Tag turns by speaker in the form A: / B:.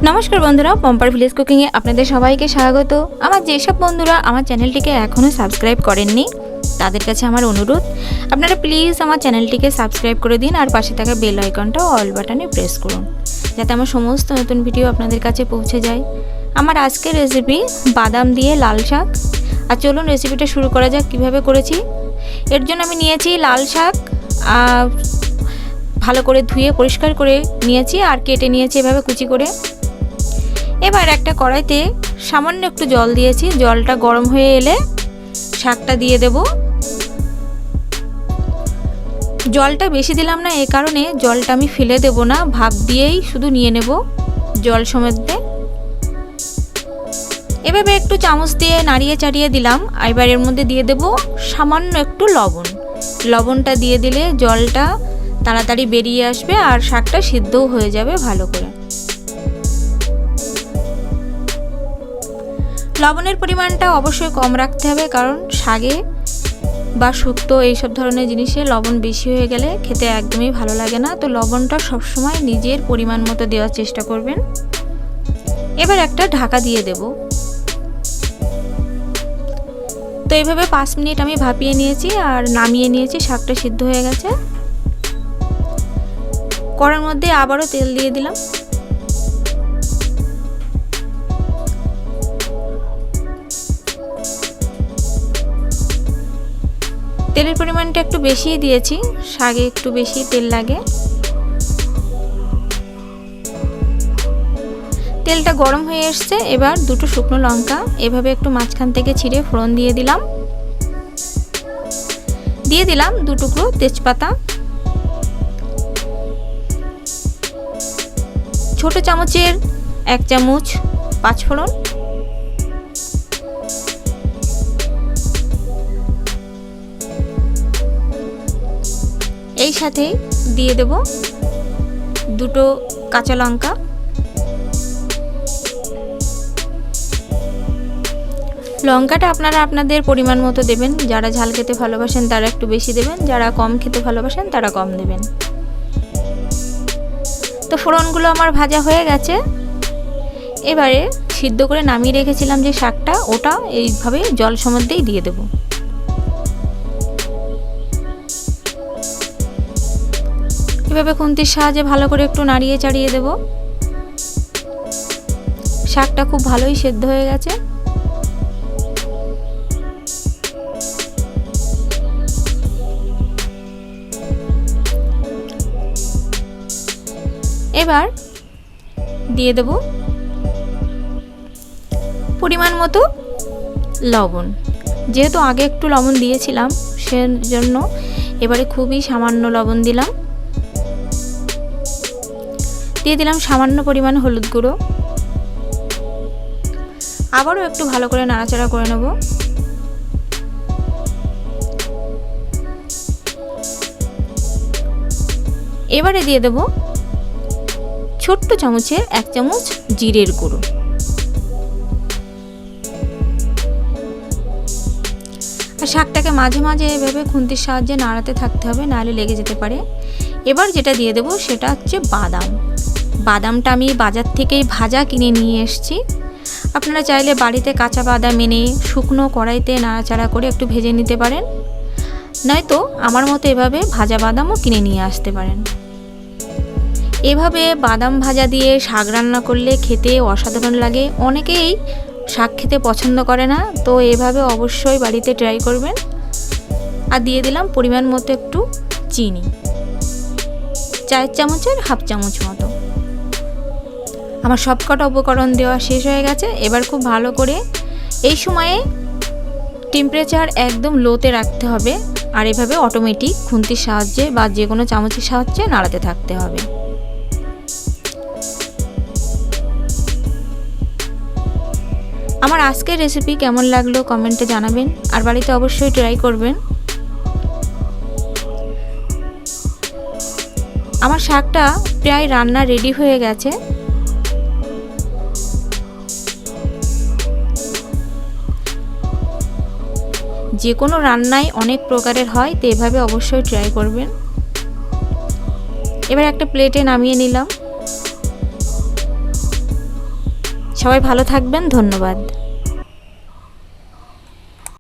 A: নমস্কার বন্ধুরা, পম্পার ভিলেজ কুকিংয়ে আপনাদের সবাইকে স্বাগত। আমার যেসব বন্ধুরা আমার চ্যানেলটিকে এখনও সাবস্ক্রাইব করেননি তাদের কাছে আমার অনুরোধ, আপনারা প্লিজ আমার চ্যানেলটিকে সাবস্ক্রাইব করে দিন আর পাশে থাকা বেল আইকনটা অল বাটনে প্রেস করুন, যাতে আমার সমস্ত নতুন ভিডিও আপনাদের কাছে পৌঁছে যায়। আমার আজকের রেসিপি বাদাম দিয়ে লাল শাক। আর চলুন রেসিপিটা শুরু করা যাক কীভাবে করেছি। এর জন্য আমি নিয়েছি লাল শাক, ভালো করে ধুয়ে পরিষ্কার করে নিয়েছি আর কেটে নিয়েছি এভাবে কুচি করে। এবার একটা কড়াইতে সামান্য একটু জল দিয়েছি, জলটা গরম হয়ে এলে শাকটা দিয়ে দেব। জলটা বেশি দিলাম না, এ কারণে জলটা আমি ফেলে দেব না, ভাপ দিয়েই শুধু নিয়ে নেব জল সমেত। এভাবে একটু চামচ দিয়ে নাড়িয়ে চাড়িয়ে দিলাম। এবার এর মধ্যে দিয়ে দেব সামান্য একটু লবণ। লবণটা দিয়ে দিলে জলটা তাড়াতাড়ি বেরিয়ে আসবে আর শাকটা সিদ্ধও হয়ে যাবে ভালো করে। লবণের পরিমাণটা অবশ্যই কম রাখতে হবে, কারণ শাকে বা শুক্তো এইসব ধরনের জিনিসে লবণ বেশি হয়ে গেলে খেতে একদমই ভালো লাগে না। তো লবণটা সবসময় নিজের পরিমাণ মতো দেওয়ার চেষ্টা করবেন। এবার একটা ঢাকা দিয়ে দেব। তো এইভাবে 5 মিনিট আমি ভাপিয়ে নিয়েছি আর নামিয়ে নিয়েছি, শাকটা সিদ্ধ হয়ে গেছে। কড়ার মধ্যে আবারও তেল দিয়ে দিলাম। তেলের পরিমাণটা একটু বেশিই দিয়েছি, শাকে একটু বেশি তেল লাগে। তেলটা গরম হয়ে এসছে। এবার দুটো শুকনো লঙ্কা এভাবে একটু মাঝখান থেকে ছিঁড়ে ফোড়ন দিয়ে দিলাম। দিয়ে দিলাম 2 টুকরো তেজপাতা, ছোট চামচের 1 চামচ 5 ফোড়ন, এই সাথে দিয়ে দেব 2 কাঁচা লঙ্কা। লঙ্কাটা আপনারা আপনাদের পরিমাণ মতো দেবেন, যারা ঝাল খেতে ভালোবাসেন তারা একটু বেশি দেবেন, যারা কম খেতে ভালোবাসেন তারা কম দেবেন। তো ফোড়নগুলো আমার ভাজা হয়ে গেছে। এবারে সিদ্ধ করে নামিয়ে রেখেছিলাম যে শাকটা, ওটা এইভাবে জল সমুদ্রেই দিয়ে দেব। এভাবে খুন্তির সাহায্যে ভালো করে একটু নাড়িয়ে চাড়িয়ে দেব। শাকটা খুব ভালোই সেদ্ধ হয়ে গেছে। এবার দিয়ে দেব পরিমাণ মতো লবণ। যেহেতু আগে একটু লবণ দিয়েছিলাম সেজন্য এবারে খুবই সামান্য লবণ দিলাম। দিয়ে দিলাম সামান্য পরিমাণ হলুদ গুঁড়ো। আবারও একটু ভালো করে নাড়াচাড়া করে নেব। এবারে দিয়ে দেব ছোট্ট চামচের 1 চামচ জিরের গুঁড়ো। আর শাকটাকে মাঝে মাঝে এভাবে খুন্তির সাহায্যে নাড়াতে থাকতে হবে, নাহলে লেগে যেতে পারে। এবার যেটা দিয়ে দেব সেটা হচ্ছে বাদাম। বাদামটা আমি বাজার থেকেই ভাজা কিনে নিয়ে এসেছি। আপনারা চাইলে বাড়িতে কাঁচা বাদাম এনে শুকনো কড়াইতে নাড়াচাড়া করে একটু ভেজে নিতে পারেন, নয়তো আমার মতো এভাবে ভাজা বাদামও কিনে নিয়ে আসতে পারেন। এভাবে বাদাম ভাজা দিয়ে শাক রান্না করলে খেতে অসাধারণ লাগে। অনেকেই শাক খেতে পছন্দ করে না, তো এভাবে অবশ্যই বাড়িতে ট্রাই করবেন। আর দিয়ে দিলাম পরিমাণ মতো একটু চিনি, 4 চামচের 1/2 চামচ মতো। আমার সবকটা উপকরণ দেওয়া শেষ হয়ে গেছে। এবার খুব ভালো করে এই সময়ে টেম্পারেচার একদম লোতে রাখতে হবে, আর এভাবে অটোমেটিক খুন্তির সাহায্যে বা যে কোনো চামচের সাহায্যে নাড়াতে থাকতে হবে। আমার আজকের রেসিপি কেমন লাগলো কমেন্টে জানাবেন, আর বাড়িতে অবশ্যই ট্রাই করবেন। আমার শাকটা প্রায় রান্না রেডি হয়ে গেছে। যে কোনো রান্নায় অনেক প্রকারের হয়, তো এভাবে অবশ্যই ট্রাই করবেন। এবার একটা প্লেটে নামিয়ে নিলাম। সবাই ভালো থাকবেন, ধন্যবাদ।